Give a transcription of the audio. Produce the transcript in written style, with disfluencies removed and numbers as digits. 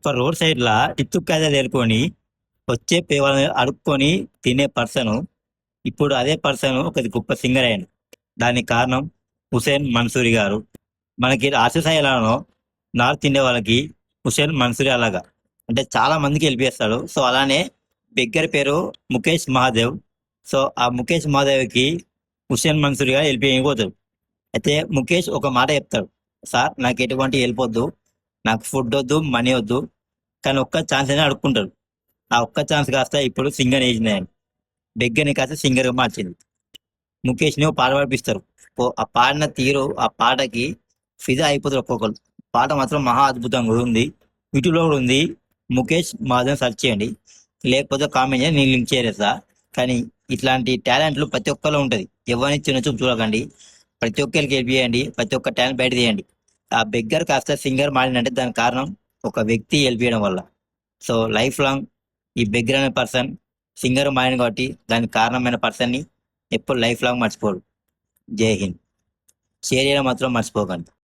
ఒక road side లా ఇత్తుక్కదే తేలుకొని వచ్చే వాళ్ళని అడుక్కొని తినే పర్సన్ ఇప్పుడు అదే పర్సన్ ఒక గొప్ప సింగర్ అయ్యాడు. దానికి కారణం హుసేన్ మన్సూరి గారు. మనకి ఆశసాయిలానో నార్త్ ఇండియా వాళ్ళకి హుసేన్ మన్సూరి అలాగా అంటే చాలా మందికి హెల్ప్ చేస్తాడు. సో అలానే బిగ్గర్ పేరు ముఖేష్ మహాదేవ్. సో ఆ ముఖేష్ మహాదేవ్కి హుసేన్ మన్సూరి గారు హెల్ప్ చేయకపోతాడు. అయితే ముఖేష్ ఒక మాట చెప్తాడు, సార్ నాకు ఎటువంటి హెల్ప్ వద్దు, నాకు ఫుడ్ వద్దు, మనీ వద్దు, కానీ ఒక్క ఛాన్స్ అయినా అడుక్కుంటాడు. ఆ ఒక్క ఛాన్స్ కాస్త ఇప్పుడు సింగర్ వేసింది ఆయన. బెగ్గర్ని కాస్త సింగర్గా మార్చింది. ముఖేష్ని ఓ పాట పాడిపిస్తారు. ఆ పాడిన తీరు, ఆ పాటకి ఫిదా అయిపోతారు ఒక్కొక్కరు. పాట మాత్రం మహా అద్భుతంగా ఉంది. యూట్యూబ్లో కూడా ఉంది. ముఖేష్ మాధవ్ సెర్చ్ చేయండి, లేకపోతే కామెంట్ చేయండి, నేను లింక్ చేయలేసా. కానీ ఇట్లాంటి టాలెంట్లు ప్రతి ఒక్కరిలో ఉంటుంది. ఎవరిని చిన్న చూపు చూడకండి, ప్రతి ఒక్కరికి హెల్ప్ చేయండి, ప్రతి ఒక్క టాలెంట్ బయట తీయండి. ఆ బెగ్గర్ కాస్త సింగర్ మారిందంటే దానికి కారణం ఒక వ్యక్తి హెల్ప్ చేయడం వల్ల. సో లైఫ్ లాంగ్ ఈ బెగ్గర్ అనే పర్సన్ సింగర్ మారిన కాబట్టి దానికి కారణమైన పర్సన్ని ఎప్పుడు లైఫ్ లాంగ్ మర్చిపోడు. జై హింద్. షేర్ చేయడం మాత్రం మర్చిపోకండి.